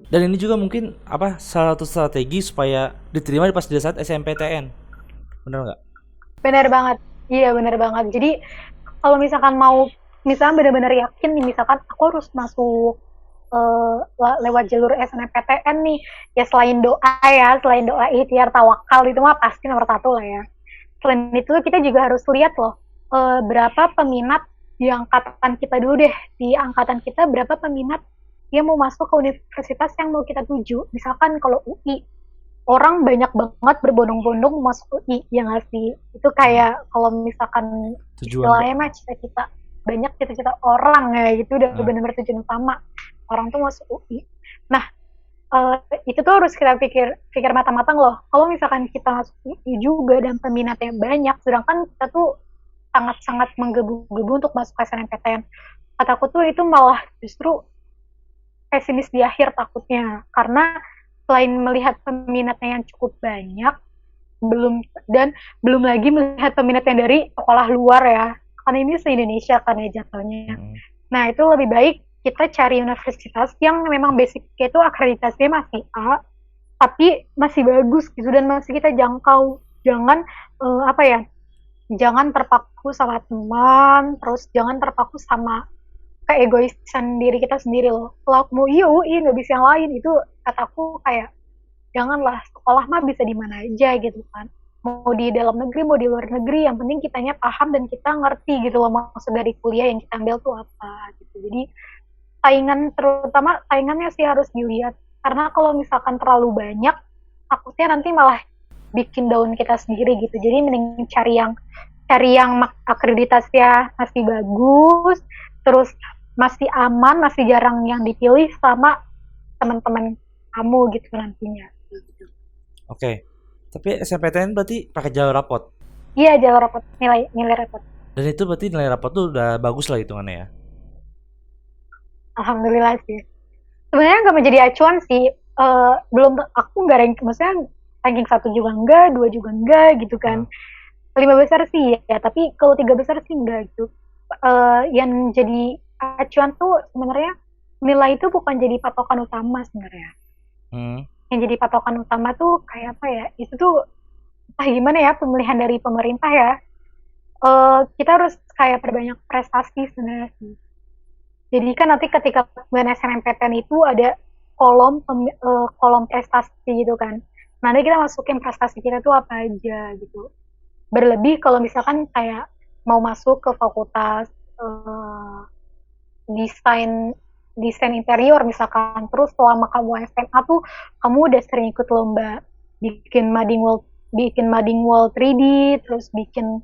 Dan ini juga mungkin apa salah satu strategi supaya diterima pas di saat SNMPTN. Benar nggak? Benar banget. Iya, benar banget. Jadi kalau misalkan mau misalnya benar-benar yakin nih, misalkan aku harus masuk lewat jalur SNMPTN nih, ya selain doa ikhtiar tawakal itu mah pasti nomor satu lah ya. Selain itu kita juga harus lihat loh, berapa peminat di angkatan kita dulu deh, di angkatan kita berapa peminat yang mau masuk ke universitas yang mau kita tuju. Misalkan kalau UI, orang banyak banget berbondong-bondong masuk UI, ya nggak sih? Itu kayak kalau misalkan Tujuan Kak. istilahnya mah cita-cita, banyak cita-cita orang ya gitu, udah Nah, benar-benar tujuan utama orang tuh masuk UI. Nah, itu tuh harus kita pikir matang-matang loh. Kalau misalkan kita masuk UI juga dan peminatnya banyak, sedangkan kita tuh sangat-sangat menggebu-gebu untuk masuk SNMPTN. Kataku tuh itu malah justru pesimis di akhir takutnya, karena selain melihat peminatnya yang cukup banyak, belum dan belum lagi melihat peminat yang dari sekolah luar ya, karena ini se-Indonesia kan ya jatuhnya. mm, Nah itu lebih baik kita cari universitas yang memang basicnya itu akreditasinya masih A, tapi masih bagus gitu dan masih kita jangkau. Jangan apa ya, jangan terpaku sama teman, terus jangan terpaku sama keegoisan diri kita sendiri loh. Kalau aku mau UI nggak bisa yang lain, itu kataku kayak janganlah, sekolah mah bisa di mana aja gitu kan, mau di dalam negeri mau di luar negeri, yang penting kitanya paham dan kita ngerti gitu loh maksud dari kuliah yang kita ambil tuh apa gitu. Jadi terutama saingannya sih harus dilihat, karena kalau misalkan terlalu banyak takutnya nanti malah bikin down kita sendiri gitu. Jadi mending cari yang akreditasinya masih bagus, terus masih aman, masih jarang yang dipilih sama teman-teman kamu gitu nantinya. oke. Tapi SNMPTN berarti pakai jalur rapot. Iya, jalur rapot, nilai nilai rapot. Dan itu berarti nilai rapot tuh udah bagus lah hitungannya ya. Alhamdulillah sih. Sebenarnya nggak menjadi acuan sih. Belum, aku nggak ranking, maksudnya ranking satu juga enggak, dua juga enggak gitu Nah, kan. Lima besar sih ya, tapi kalau tiga besar sih enggak gitu. Yang jadi acuan tuh sebenarnya nilai itu bukan jadi patokan utama sebenarnya. hmm, Yang jadi patokan utama tuh kayak apa ya? Itu tuh entah gimana ya pemilihan dari pemerintah ya. Kita harus kayak perbanyak prestasi sebenarnya sih. Jadi kan nanti ketika SNMPTN itu ada kolom prestasi gitu kan. Nanti kita masukin prestasi kita tuh apa aja gitu. Berlebih kalau misalkan kayak mau masuk ke fakultas desain desain interior misalkan, terus selama kamu SMA tuh kamu udah sering ikut lomba bikin mading wall 3D, terus bikin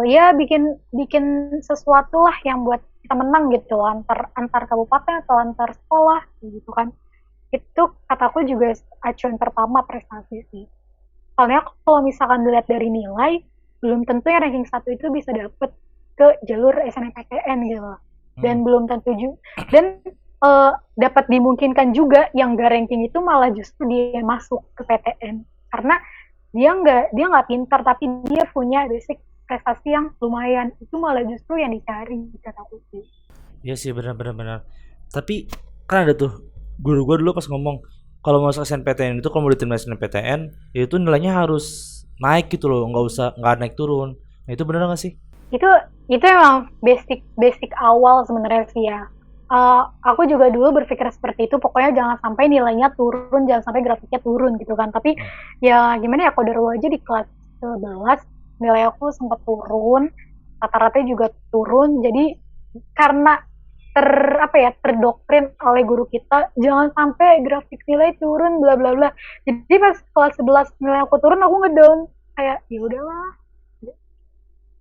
ya bikin bikin sesuatu lah yang buat kita menang gitu antar antar kabupaten atau antar sekolah gitu kan. Itu kataku juga acuan pertama prestasi sih. Soalnya kalau misalkan dilihat dari nilai, belum tentu yang ranking satu itu bisa dapet ke jalur SNMPTN gitu. hmm. Dan belum tentu juga, dan dapat dimungkinkan juga yang gak ranking itu malah justru dia masuk ke PTN. Karena dia nggak pintar tapi dia punya basic prestasi yang lumayan, itu malah justru yang dicari kataku sih. Iya sih benar-benar benar. Tapi kan ada tuh guru gua dulu pas ngomong kalau masuk SNPTN itu kalau mau diterima SNPTN itu nilainya harus naik gitu loh, nggak naik turun. Nah, itu benar nggak sih? itu itu emang basic basic awal sebenarnya sih ya. Aku juga dulu berpikir seperti itu, pokoknya jangan sampai nilainya turun, jangan sampai grafiknya turun gitu kan. Tapi Hmm. ya gimana ya, kodarullah aja di kelas 11 nilai aku sempat turun, rata-rata juga turun. Jadi karena apa ya, terdoktrin oleh guru kita jangan sampai grafik nilai turun bla bla bla. Jadi pas kelas 11 nilai aku turun, aku ngedown, kayak ya udahlah,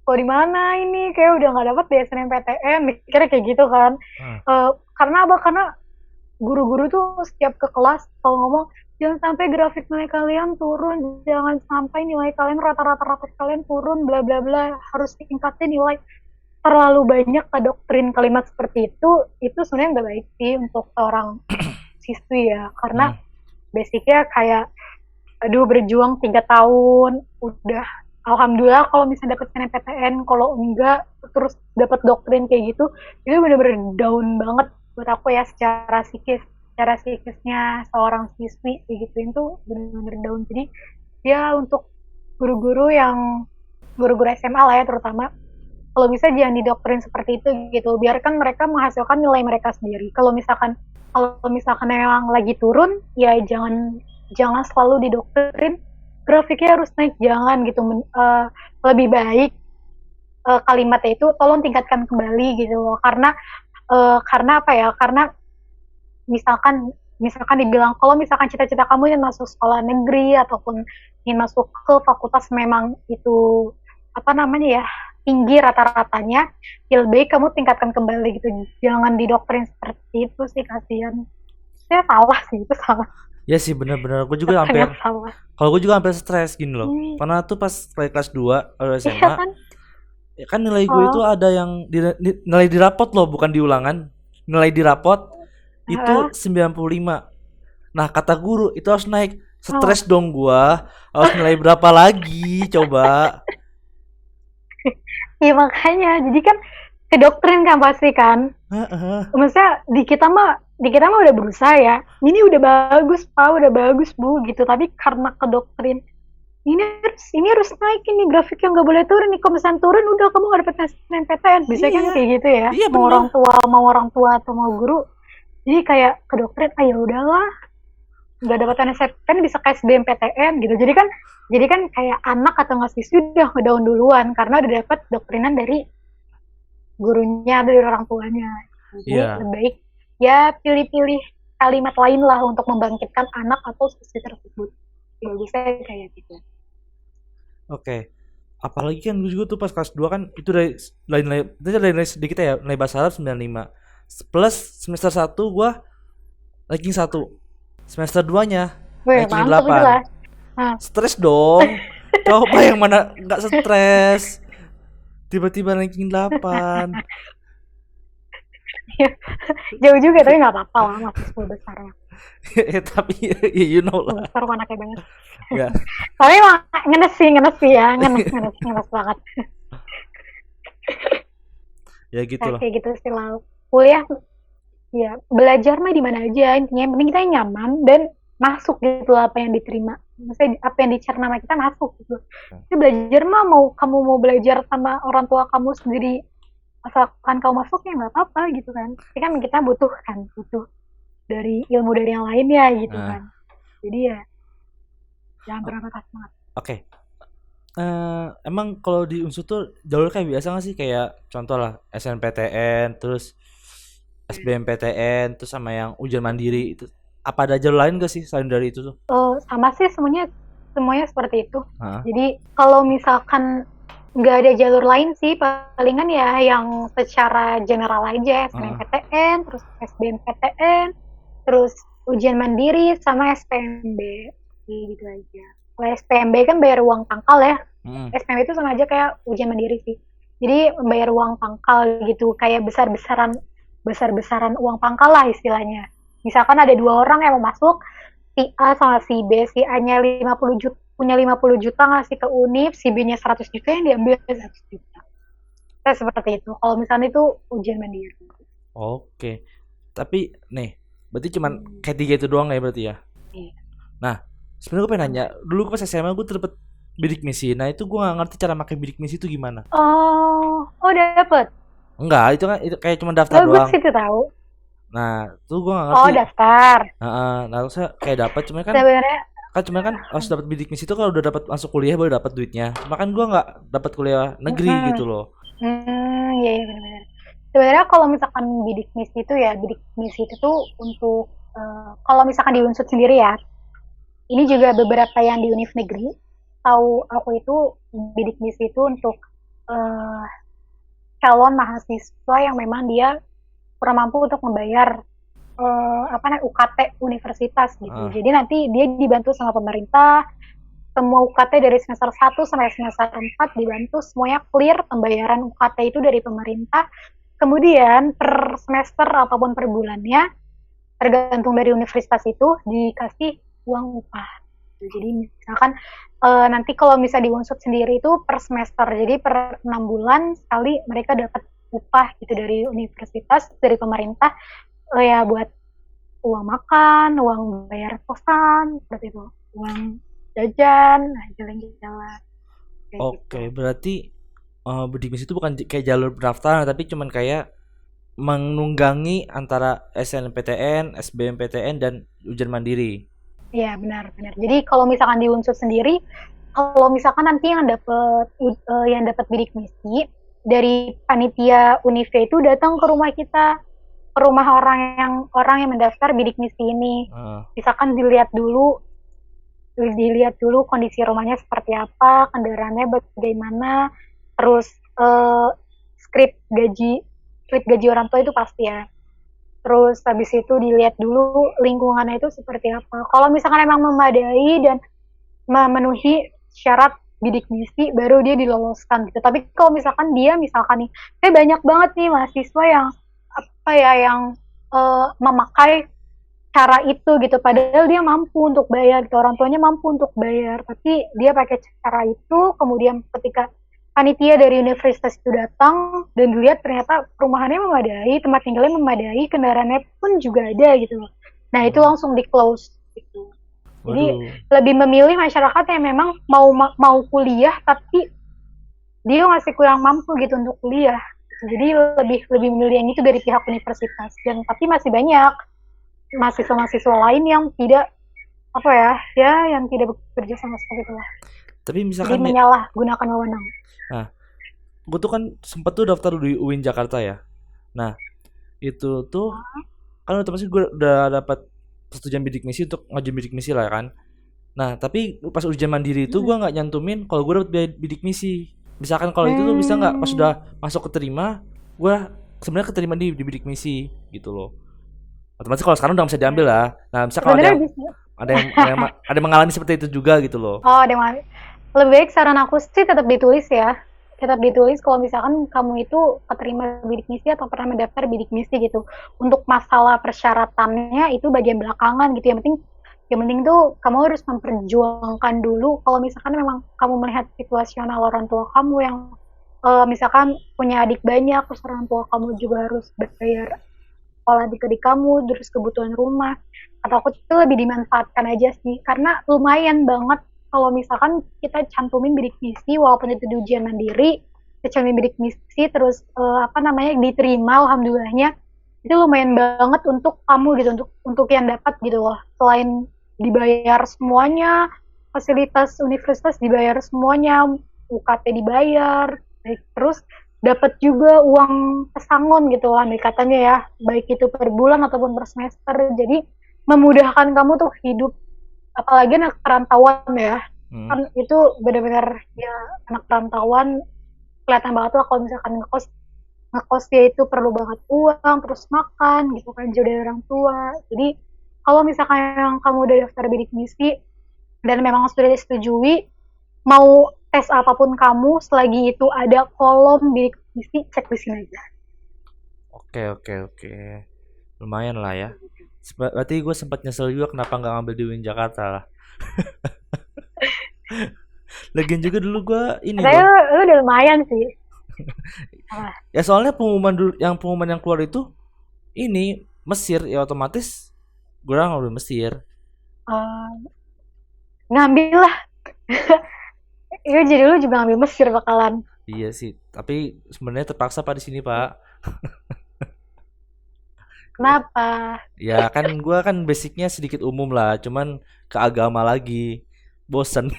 kok di mana ini, kayak udah nggak dapat di SNMPTN, mikirnya kayak gitu kan. Ah, Karena apa, karena guru-guru tuh setiap ke kelas kalau ngomong jangan sampai grafik nilai kalian turun, jangan sampai nilai kalian rata-rata rapot kalian turun bla bla bla, harus ditingkatin nilai. Terlalu banyak doktrin kalimat seperti itu sebenarnya nggak baik sih untuk seorang siswi ya, karena hmm. basicnya kayak aduh berjuang 3 tahun udah, alhamdulillah kalau misalnya dapet SNMPTN, kalau enggak terus dapat doktrin kayak gitu, itu bener-bener down banget buat aku ya, secara psikis, secara psikisnya seorang siswi digituin tuh benar-benar down. Jadi ya untuk guru-guru SMA lah ya terutama, kalau bisa jangan didoktrin seperti itu gitu, biarkan mereka menghasilkan nilai mereka sendiri. Kalau misalkan memang lagi turun, ya jangan selalu didoktrin grafiknya harus naik, jangan gitu. Lebih baik kalimatnya itu tolong tingkatkan kembali gitu loh, karena apa ya, karena misalkan dibilang kalau misalkan cita-cita kamu ingin masuk sekolah negeri ataupun ingin masuk ke fakultas memang itu apa namanya ya tinggi rata-ratanya, ya lebih baik kamu tingkatkan kembali gitu, jangan didoktrin seperti itu sih, kasihan. Ya salah sih, itu salah. Ya sih bener-bener, gue juga hampir, Sangat salah. kalau gue juga hampir stres gini loh. Pernah tuh pas kelas 2 Iya SMA, kan? ya kan nilai gue itu Oh, ada yang nilai di rapot loh, bukan di ulangan. Nilai di rapot itu 95. Nah, kata guru itu harus naik. oh. Stres dong gua. Harus nilai berapa lagi coba? Iya makanya, jadi kan kedoktrin kan pasti kan. Heeh. Maksudnya di kita mah udah berusaha ya. Ini udah bagus Pak, udah bagus Bu gitu. Tapi karena kedoktrin ini harus naik, ini grafik yang nggak boleh turun nih. Kalau misalnya turun udah kamu nggak dapet SNMPTN. Biasanya kan Iya. kayak gitu ya. Iya Mau benar. orang tua atau mau guru. Jadi kayak kedoktrin, ya udahlah, nggak dapat SNMPTN bisa ke SBMPTN gitu. Jadi kan kayak anak atau nggak siswi udah ngedown duluan karena udah dapat doktrinan dari gurunya, dari orang tuanya. Jadi Iya. lebih baik ya pilih-pilih kalimat lain lah untuk membangkitkan anak atau siswi tersebut. Bagusnya kayak gitu. Oke. Apalagi kan gue juga tuh pas kelas 2 kan itu dari nilai sedikit ya, nilai bahasa Arab 95. Plus semester 1 gua ranking 1. Semester 2-nya Wih, ranking mantap itu 8. lah. Nah, Stres dong. Coba yang mana nggak stres? Tiba-tiba ranking 8. jauh juga tapi nggak apa-apa lah, masih 10 besar lah. Ya, tapi ya you know 10 lah. besar anaknya banget. Enggak. Tapi emang ngenes sih ya, ngenes banget. Ya gitu Nah, lah. kayak gitu sih lah. Kuliah ya belajar mah di mana aja, intinya yang penting kita nyaman dan masuk gitu apa yang diterima. Maksudnya apa yang dicerna sama kita masuk gitu. Jadi belajar mah kamu mau belajar sama orang tua kamu sendiri, asalkan kamu masuk ya nggak apa-apa gitu kan. Tapi kan kita butuh dari ilmu dari yang lainnya gitu Nah, kan. Jadi ya jangan pernah patah semangat. oke. Emang kalau di Unsur tuh jalur kayak biasa nggak sih, kayak contoh lah SNPTN, terus SBMPTN, terus sama yang ujian mandiri itu. Apa ada jalur lain gak sih selain dari itu tuh? Sama sih semuanya seperti itu. Hah? Jadi kalau misalkan nggak ada jalur lain sih, palingan ya yang secara general aja, Heeh. SNMPTN, terus SBMPTN, terus ujian mandiri sama SPMB, gitu aja. Kalau SPMB kan bayar uang pangkal ya, Mm. SPMB itu sama aja kayak ujian mandiri sih. Jadi membayar uang pangkal gitu, kayak besar-besaran uang pangkal lah istilahnya. Misalkan ada 2 orang yang mau masuk, si A sama si B, si A-nya 50 juta, punya 50 juta ngasih ke UNIF, si B-nya 100 juta yang diambil 100 juta. Kayak seperti itu. Kalau misalnya itu ujian mandiri. Oke. Tapi nih, berarti cuman kayak 3 itu doang ya berarti ya? Iya. Nah, sebenarnya gue pengen nanya, dulu pas SMA gue dapet bidik misi. Nah, itu gue nggak ngerti cara pakai bidik misi itu gimana. Oh, dapet. Enggak, itu kan itu kayak cuma daftar Bagus doang. itu tahu. Nah, tuh gue nggak Oh, ngerti. daftar. Heeh, nah, saya kayak dapat Sebenarnya, cuma kan harus dapat bidik misi itu kalau udah dapat masuk kuliah baru dapat duitnya. Cuma kan gue nggak dapat kuliah negeri gitu loh. iya, iya benar-benar. Sebenarnya kalau misalkan bidik misi itu tuh untuk kalau misalkan di Unsur sendiri ya, ini juga beberapa yang di univ negeri. Tahu aku itu bidik misi itu untuk eh, calon mahasiswa yang memang dia kurang mampu untuk membayar UKT universitas gitu. Heeh. Jadi nanti dia dibantu sama pemerintah, semua UKT dari semester 1 sampai semester 4 dibantu semuanya clear pembayaran UKT itu dari pemerintah. Kemudian per semester ataupun per bulannya tergantung dari universitas itu dikasih uang upah. Jadi misalkan nanti kalau misalnya di Unsur sendiri itu per semester, jadi per 6 bulan sekali mereka dapat upah gitu dari universitas, dari pemerintah, ya buat uang makan, uang bayar kosan, seperti itu, uang jajan, nah, jalan-jalan kayak gitu. Oke, berarti bidik misi itu bukan kayak jalur pendaftaran tapi cuman kayak menunggangi antara SNPTN, SBMPTN dan ujian mandiri. Iya, benar-benar. Jadi kalau misalkan di Unsur sendiri, kalau misalkan nanti yang dapat bidik misi dari panitia Unive itu datang ke rumah kita, ke rumah orang yang mendaftar bidik misi ini. Heeh. Misalkan dilihat dulu kondisi rumahnya seperti apa, kendaraannya bagaimana, terus eh, skrip gaji skrip gaji orang tua itu pasti ya. Terus habis itu dilihat dulu lingkungannya itu seperti apa. Kalau misalkan emang memadai dan memenuhi syarat bidik misi, baru dia diloloskan gitu. Tapi kalau misalkan nih, banyak banget nih mahasiswa yang apa ya, yang memakai cara itu gitu. Padahal dia mampu untuk bayar, gitu. Orang tuanya mampu untuk bayar, tapi dia pakai cara itu. Kemudian ketika panitia dari universitas itu datang dan dilihat ternyata perumahannya memadai, tempat tinggalnya memadai, kendaraannya pun juga ada gitu loh. Nah itu Hmm. langsung di close gitu. Jadi Waduh. lebih memilih masyarakat yang memang mau kuliah tapi dia masih kurang mampu gitu untuk kuliah. Jadi lebih lebih memilih yang itu dari pihak universitas. Dan tapi masih banyak mahasiswa-mahasiswa lain yang tidak apa ya, ya yang tidak bekerja sama seperti itu lah. Tapi Jadi misalkan nih, menyalahgunakan wewenang. nah, gue tuh kan sempet tuh daftar di UIN Jakarta ya. Nah, itu tuh kan otomatis gue udah dapat persetujuan bidik misi untuk ngajuin bidik misi lah kan. Nah, tapi pas ujian mandiri itu gue nggak nyantumin kalau gue dapet bidik misi. Misalkan kalau itu tuh bisa nggak pas Hmm, sudah masuk keterima, gue sebenarnya keterima di bidik misi gitu loh. Otomatis kalau sekarang udah bisa diambil lah. Nah, bisa kalau sebenarnya bisa. ada yang mengalami seperti itu juga gitu loh. Oh, ada yang lebih baik saran aku sih tetap ditulis ya. Tetap ditulis kalau misalkan kamu itu keterima bidik misi atau pernah mendaftar bidik misi gitu. Untuk masalah persyaratannya itu bagian belakangan gitu. Yang penting tuh kamu harus memperjuangkan dulu kalau misalkan memang kamu melihat situasional orang tua kamu yang misalkan punya adik banyak, terus orang tua kamu juga harus bayar sekolah adik-adik kamu, terus kebutuhan rumah. Atau aku tuh lebih dimanfaatkan aja sih, karena lumayan banget kalau misalkan kita cantumin bidik misi, walaupun itu di ujian mandiri, kita cantumin bidik misi, terus apa namanya diterima, alhamdulillahnya, itu lumayan banget untuk kamu gitu, untuk yang dapat gitu loh. Selain dibayar semuanya, fasilitas universitas dibayar semuanya, UKT dibayar, terus dapat juga uang pesangon gitu lah katanya ya, baik itu per bulan ataupun per semester. Jadi memudahkan kamu tuh hidup, apalagi anak perantauan ya, Hmm. kan itu benar-benar ya, anak perantauan kelihatan banget lah kalau misalkan ngekos dia itu perlu banget uang, terus makan gitu kan, jauh dari orang tua. Jadi kalau misalkan yang kamu udah daftar bidik misi dan memang sudah disetujui, mau tes apapun kamu, selagi itu ada kolom bidik misi, cek di sini aja. Oke, oke, oke. Lumayan lah ya. Berarti gue sempat nyesel juga kenapa nggak ngambil di UIN Jakarta lah. Lagian juga dulu gue ini Katanya loh. lu udah lumayan sih. Apa? Ya soalnya pengumuman yang keluar itu ini Mesir ya otomatis gue ngambil Mesir. Uh, ngambil lah. Iya jadi lu juga ngambil Mesir bakalan. Iya sih, tapi sebenarnya terpaksa Pak di sini Pak. Kenapa? Ya kan gue kan basicnya sedikit umum lah, cuman ke agama lagi. Bosen.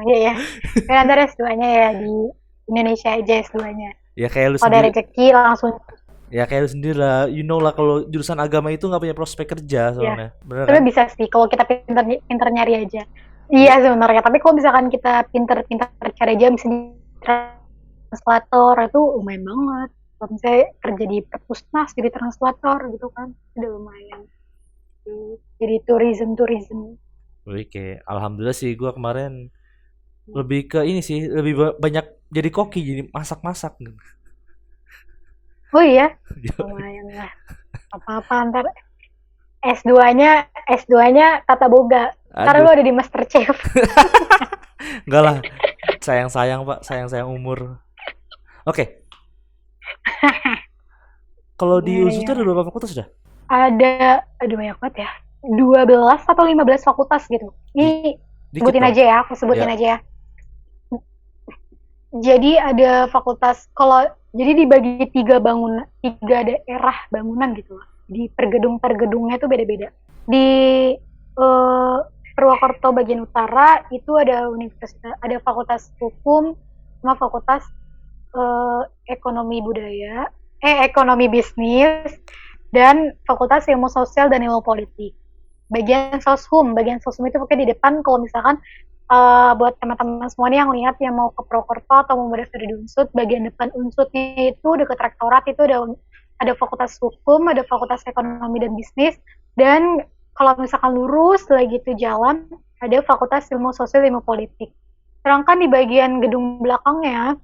Iya ya. Kan ada S2-nya ya di Indonesia aja S2-nya. Ya kayak lu Kalau ada sendiri, rezeki langsung ya kayak lu sendiri lah. You know lah kalau jurusan agama itu nggak punya prospek kerja ya. soalnya. Bener kan? Tapi bisa sih kalau kita pinter pinter nyari aja. Iya sebenarnya. Tapi kalau misalkan kita pinter-pinter cari aja, misalnya translator itu lumayan banget. Kalau misalnya kerja di perpusnas jadi translator gitu kan, udah lumayan. Jadi tourism. Wih, kayak alhamdulillah sih gue kemarin lebih ke ini sih, lebih banyak jadi koki, jadi masak-masak gitu. Oh iya, lumayan lah. Apa-apa ntar S2-nya tata boga. Ntar lu Aduh, ada di MasterChef. enggak lah. Sayang-sayang Pak, sayang-sayang umur. Oke, Kalau di Iya, Unsur iya. tuh ada berapa fakultas dah? Ada banyak banget ya. 12 atau 15 fakultas gitu. Di- Ini Dikit sebutin dong. aja ya, aku sebutin Ya. aja ya. Jadi ada fakultas, kalau jadi dibagi tiga daerah bangunan gitu loh. Di per gedungnya itu beda-beda. Di eh, Purwokerto bagian utara itu ada fakultas hukum sama fakultas ekonomi bisnis, dan fakultas ilmu sosial dan ilmu politik. Bagian soshum itu pokoknya di depan. Kalau misalkan buat teman-teman semua nih yang lihat yang mau ke Purwokerto atau mau berdaftar di Unsut, bagian depan Unsutnya itu dekat rektorat itu ada fakultas hukum, ada fakultas ekonomi dan bisnis, dan kalau misalkan lurus lagi itu jalan ada fakultas ilmu sosial ilmu politik. Sedangkan di bagian gedung belakangnya,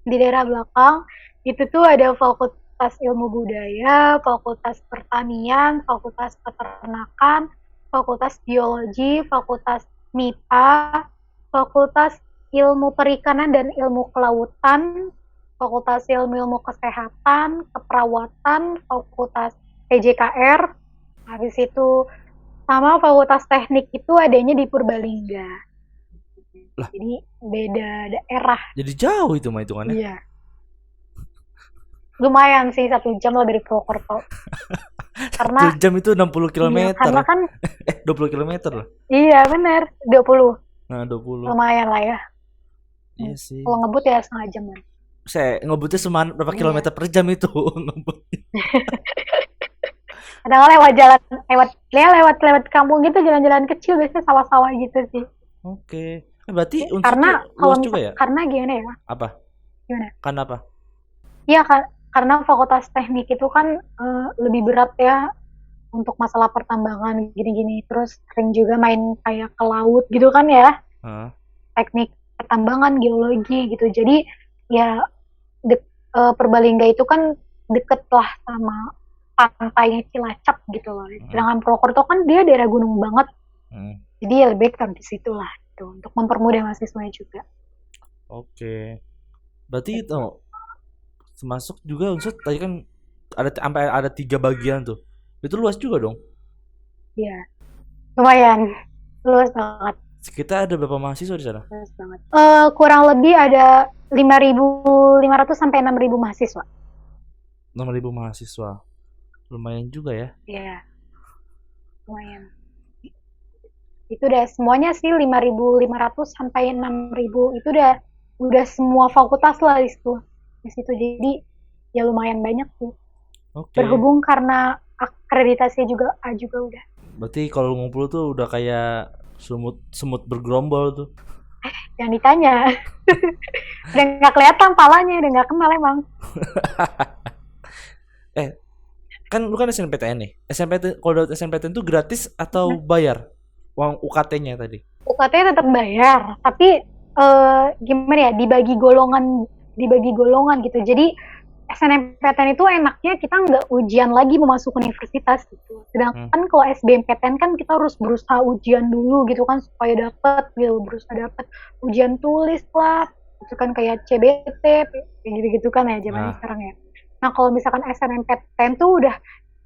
di daerah belakang itu tuh ada fakultas ilmu budaya, fakultas pertanian, fakultas peternakan, fakultas biologi, fakultas MIPA, fakultas ilmu perikanan dan ilmu kelautan, fakultas ilmu kesehatan, keperawatan, fakultas PJKR, habis itu sama fakultas teknik itu adanya di Purbalingga. Lah. Jadi beda daerah. Jadi jauh itu mah hitungannya. Iya. Lumayan sih 1 jam lah dari Purwokerto. Karena 1 jam itu 60 km. iya, karena kan 20 km lah. iya bener 20. Nah, 20. Lumayan lah ya. Iya sih. Kalau ngebut ya 1/2 jam lah. Saya ngebutnya berapa Iya. kilometer per jam itu ngebut. Kadang lewat jalan lewat kampung gitu, jalan-jalan kecil biasanya sawah-sawah gitu sih. Oke. Berarti Unsur Karena tuh kalau luas juga ya? karena gimana ya? Apa? Gimana? Kan apa? Iya karena fakultas teknik itu kan lebih berat ya untuk masalah pertambangan gini-gini, terus sering juga main kayak ke laut gitu kan ya. Hah? Teknik pertambangan, geologi gitu. Jadi ya Purbalingga itu kan deket lah sama pantainya Cilacap gitu loh. Sedangkan Purwokerto kan dia daerah gunung banget. Jadi ya lebih baik di situ lah gitu, untuk mempermudah mahasiswanya juga. Oke. Berarti itu termasuk juga Unsur tadi kan ada sampai ada 3 bagian tuh. Itu luas juga dong. Iya. Lumayan. Luas banget. Kita ada berapa mahasiswa di sana? Luas banget. Kurang lebih ada 5.500 sampai 6.000 mahasiswa. 6.000 mahasiswa. Lumayan juga ya. Iya. Lumayan. Itu udah semuanya sih 5.500 sampai 6.000 itu udah semua fakultas lah di situ. Jadi ya lumayan banyak sih. Oke. Berhubung karena akreditasi juga udah. Berarti kalau ngumpul tuh udah kayak semut bergerombol tuh. Yang ditanya. Udah nggak kelihatan palanya, udah nggak kenal emang. Kan lu kan SNPTN nih. Kalau dapat SNPTN tuh gratis atau bayar? Uang UKT-nya tadi. UKT tetap bayar, tapi gimana ya, dibagi golongan gitu. Jadi SNMPTN itu enaknya kita nggak ujian lagi mau masuk universitas gitu. Sedangkan kalau SBMPTN kan kita harus berusaha ujian dulu gitu kan supaya dapet gitu, berusaha dapet ujian tulis lah, itu kan kayak CBT kayak gitu-gitu kan ya zaman sekarang ya. Nah kalau misalkan SNMPTN tuh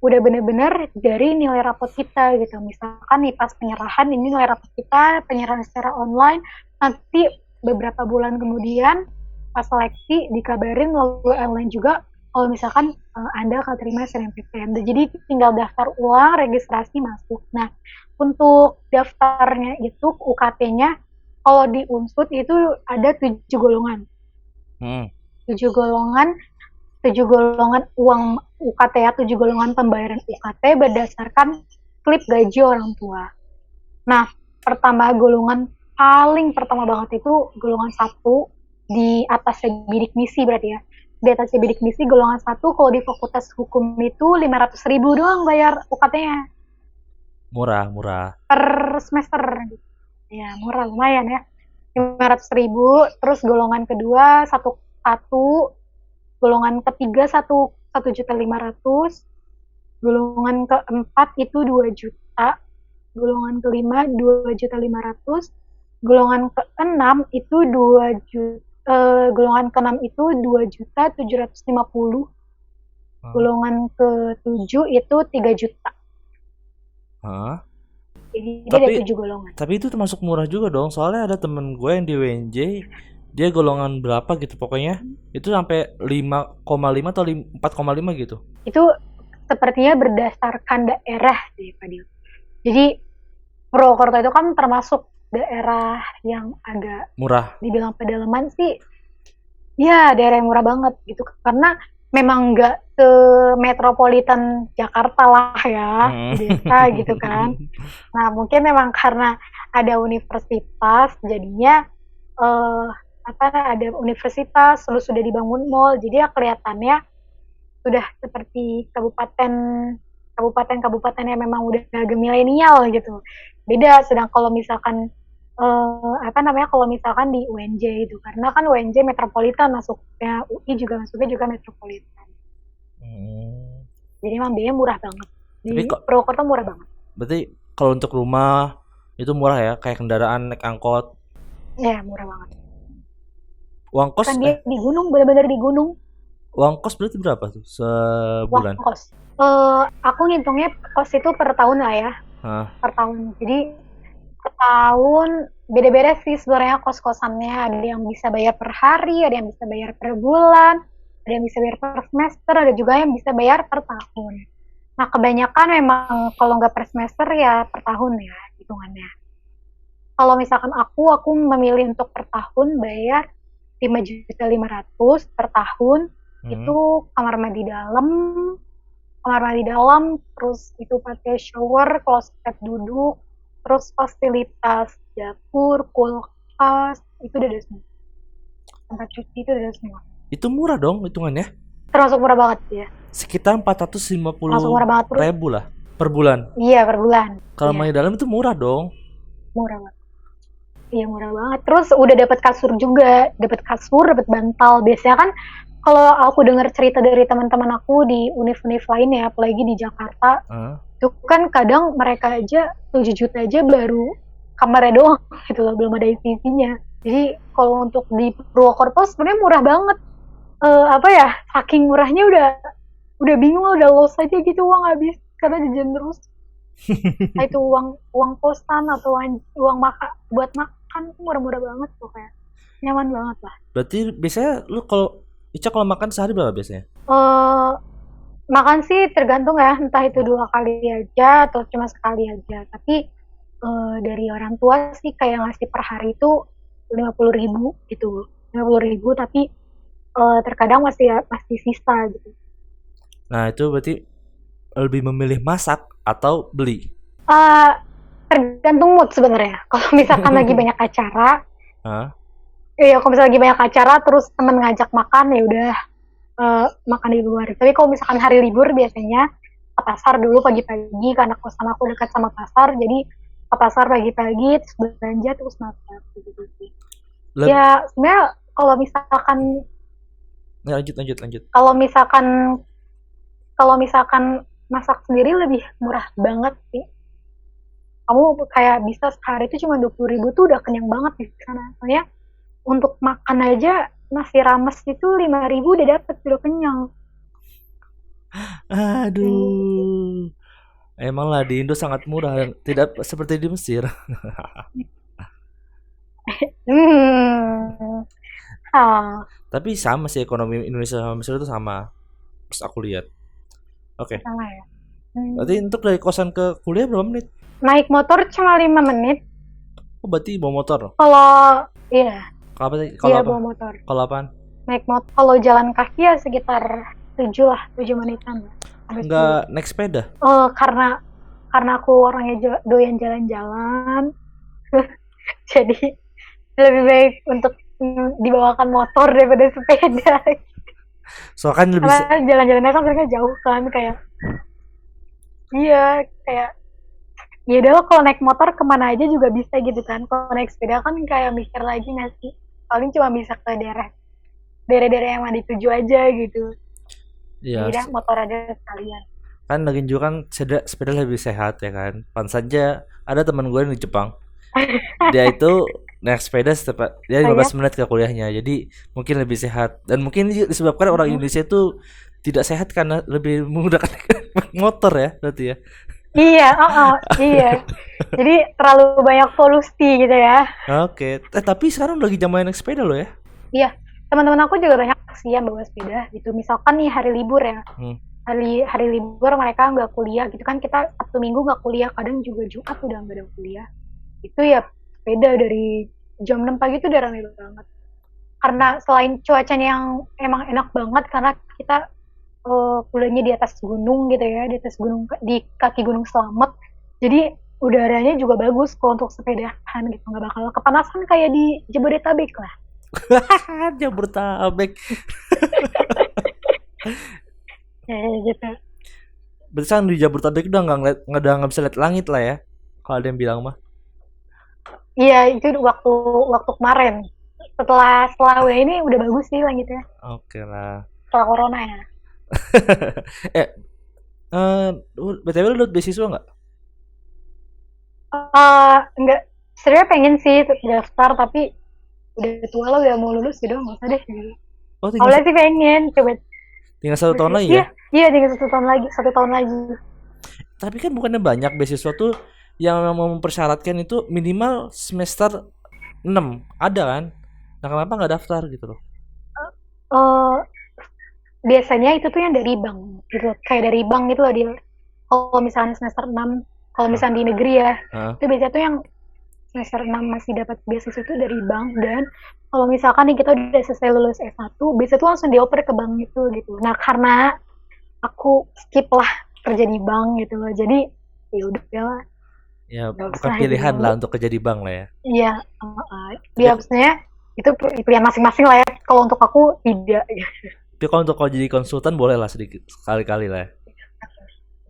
udah bener-bener dari nilai rapot kita gitu. Misalkan nih pas penyerahan ini nilai rapot kita, penyerahan secara online, nanti beberapa bulan kemudian pas seleksi dikabarin melalui online juga kalau misalkan Anda akan terima SNMPTN. Jadi tinggal daftar ulang, registrasi masuk. Nah, untuk daftarnya itu UKT-nya kalau di Unsut itu ada 7 golongan. 7 golongan uang UKT ya, 7 golongan pembayaran UKT berdasarkan klip gaji orang tua. Nah, golongan paling pertama banget itu golongan 1 di atas bidik misi berarti ya. Di atas bidik misi golongan 1 kalau di fakultas hukum itu 500.000 doang bayar UKT-nya. Murah. Per semester. Ya, murah lumayan ya. 500.000, terus golongan kedua 1 golongan ketiga 1.500.000, golongan keempat itu 2 juta, golongan kelima 2.500.000, golongan keenam itu 2 juta, golongan keenam itu 2.750.000, Ah, Golongan ke-7 itu 3 juta. ah. Jadi dia ada Tapi 7 golongan. tapi itu termasuk murah juga dong. Soalnya ada temen gue yang di WNJ, dia golongan berapa gitu pokoknya. Itu sampai 5,5 atau 4,5 gitu. Itu sepertinya berdasarkan daerah sih, Fadil. Jadi Purwokerto itu kan termasuk daerah yang agak Murah. dibilang pedalaman sih, ya daerah yang murah banget gitu. Karena memang nggak ke metropolitan Jakarta lah ya, Hmm. di desa gitu kan. Nah mungkin memang karena ada universitas, jadinya eh, ada universitas, terus sudah dibangun mall, jadi ya kelihatannya sudah seperti kabupaten yang memang udah agak milenial gitu. Beda sedang kalau misalkan kalau misalkan di UNJ itu, karena kan UNJ metropolitan masuknya, UI juga masuknya juga metropolitan. Hmm. Jadi emang biayanya murah banget. Tapi Di kok Purwokerto murah banget. berarti kalau untuk rumah itu murah ya, kayak kendaraan naik angkot. Ya, murah banget. Uang kos Kan dia di gunung, benar-benar di gunung. uang kos berarti berapa tuh Wah, sebulan? kos. Aku ngitungnya kos itu per tahun lah ya, Hah. per tahun. Jadi per tahun beda-beda sih sebenarnya kos-kosannya. Ada yang bisa bayar per hari, ada yang bisa bayar per bulan, ada yang bisa bayar per semester, ada juga yang bisa bayar per tahun. Nah, kebanyakan memang kalau nggak per semester ya per tahun ya hitungannya. Kalau misalkan aku memilih untuk per tahun bayar 5.500.000 per tahun. Hmm. Itu kamar mandi dalam, terus itu pakai shower, kloset duduk, terus fasilitas dapur, kulkas, itu udah ada semua. Tempat cuci itu udah ada semua. Itu murah dong hitungannya. Termasuk murah banget ya. Sekitar Termasuk murah banget 450 terus. ribu lah per bulan. Iya, per bulan. Kalau Iya, main dalam itu murah dong. murah banget. Iya, murah banget. Terus udah dapat kasur juga, dapat kasur, dapat bantal. Biasanya kan kalau aku dengar cerita dari teman-teman aku di univ-univ lain ya, apalagi di Jakarta, Hah? itu kan kadang mereka aja 7 juta aja baru kamarnya doang gitu loh, belum ada isinya. Jadi kalau untuk di Purwokerto sebenarnya murah banget. Saking murahnya udah bingung, udah los aja gitu uang habis karena jajan terus. Nah, itu uang kosan atau uang makan buat makan tuh murah-murah banget tuh, kayak nyaman banget lah. Berarti biasanya lu kalau Ica kalau makan sehari berapa biasanya? Makan sih tergantung ya, entah itu 2 kali aja atau cuma sekali aja. Tapi dari orang tua sih kayak ngasih per hari itu 50.000 gitu, 50.000, tapi terkadang masih sisa gitu. Nah, itu berarti lebih memilih masak atau beli? Eh, Tergantung mood sebenarnya. Kalau misalkan lagi banyak acara, Hah? ya kalau misalnya lagi banyak acara terus temen ngajak makan, ya udah makan di luar. Tapi kalau misalkan hari libur biasanya ke pasar dulu pagi-pagi, karena kosan aku dekat sama pasar, jadi ke pasar pagi-pagi terus belanja terus masak gitu sih. Leb- Ya sebenarnya lanjut lanjut lanjut. kalau misalkan masak sendiri lebih murah banget sih. Kamu kayak bisa sehari itu cuma 20.000 tuh udah kenyang banget di sana. Soalnya untuk makan aja nasi rames itu 5.000 udah dapet, udah kenyang. Aduh. Emanglah di Indo sangat murah dan tidak seperti di Mesir. Hmm. Ah, Tapi sama sih ekonomi Indonesia sama Mesir itu sama. Terus aku lihat. Oke. sama ya. Berarti untuk dari kosan ke kuliah berapa menit? Naik motor cuma 5 menit. Oh, berarti bawa motor. Kalau iya, Kalau apa tadi? Kalau iya apa? bawa motor. Kalau apaan? Naik motor. Kalau jalan kaki ya sekitar 7 menitan lah. Sampai 10. Enggak naik sepeda. Karena aku orangnya doyan jalan-jalan. Jadi lebih baik untuk dibawakan motor daripada sepeda. Soalnya kan lebih Karena jalan-jalannya kan mereka jauh kan, kayak iya, kayak ya udah kalau naik motor kemana aja juga bisa gitu kan. Kalau naik sepeda kan kayak mikir lagi nggak sih, paling cuma bisa ke daerah-daerah yang mau dituju aja gitu. ya Jadi dah motor aja sekalian. kan lagi juga kan sepeda lebih sehat ya kan. Pan saja ada teman gue yang di Jepang. Dia itu naik sepeda dia Oh 15 ya? menit ke kuliahnya. Jadi mungkin lebih sehat dan mungkin disebabkan orang Indonesia itu tidak sehat karena lebih menggunakan motor ya berarti ya. Iya, iya. Jadi terlalu banyak polusi gitu ya. Oke. Tapi sekarang lagi zaman naik sepeda loh ya. Iya, teman-teman aku juga banyak sih yang bawa sepeda gitu. Misalkan nih hari libur ya, hari libur mereka nggak kuliah gitu kan, kita Sabtu Minggu nggak kuliah, kadang juga Jumat udah nggak ada kuliah. Itu ya sepeda dari jam 6 pagi itu udah ramai banget. Karena selain cuacanya yang emang enak banget karena kita kuliahnya di atas gunung gitu ya, di atas gunung, di kaki Gunung Slamet. Jadi udaranya juga bagus kok untuk sepedahan gitu, nggak bakal kepanasan kayak di Jabodetabek lah. Jabodetabek. Ya gitu. Berarti kan di Jabodetabek udah nggak bisa lihat langit lah ya. Kalau ada yang bilang mah. Iya, itu waktu kemarin. Setelah ini udah bagus sih langitnya. Oke lah. Setelah corona ya. BTW lu dapat beasiswa nggak? Enggak, sebenarnya pengen sih daftar tapi udah tua lo udah mau lulus gitu, nggak usah deh. Oh, Awalnya sih pengen coba. tinggal 1 tahun lagi ya? Iya, tinggal 1 tahun lagi. Tapi kan bukannya banyak beasiswa tuh yang mempersyaratkan itu minimal semester 6 ada kan? Nah kenapa nggak daftar gitu loh? Biasanya itu tuh yang dari bank gitu, kayak dari bank gitu loh dia. Kalau misalnya semester 6, kalau misalnya di negeri ya, itu biasanya tuh yang semester 6 masih dapat beasiswa itu dari bank. Dan kalau misalkan nih kita udah selesai lulus S1, biasanya tuh langsung dioper ke bank itu gitu. Nah karena aku skip lah kerja di bank gitu loh, jadi ya udah. Ya bukan pilihan lah untuk kerja di bank lah ya. Iya, dia maksudnya itu pilihan masing-masing lah ya. Kalau untuk aku tidak. Tapi kalau jadi konsultan boleh lah sedikit sekali-kali lah ya.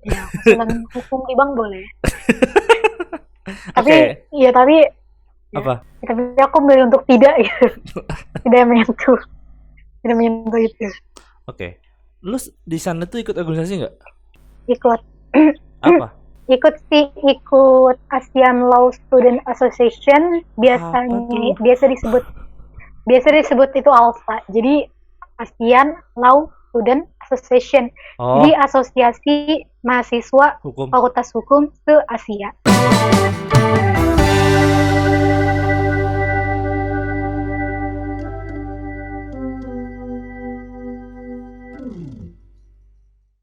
Ya, konsultan hukum di bank boleh. Tapi ya tapi apa? Ya, tapi aku memilih untuk tidak gitu. Tidak menyentuh itu. Oke. Lu di sana tuh ikut organisasi nggak? Ikut. Apa? Ikut ASEAN Law Student Association, biasa disebut itu ALSA. Jadi ASEAN Law Student Association. Jadi asosiasi mahasiswa Hukum. Fakultas Hukum se Asia.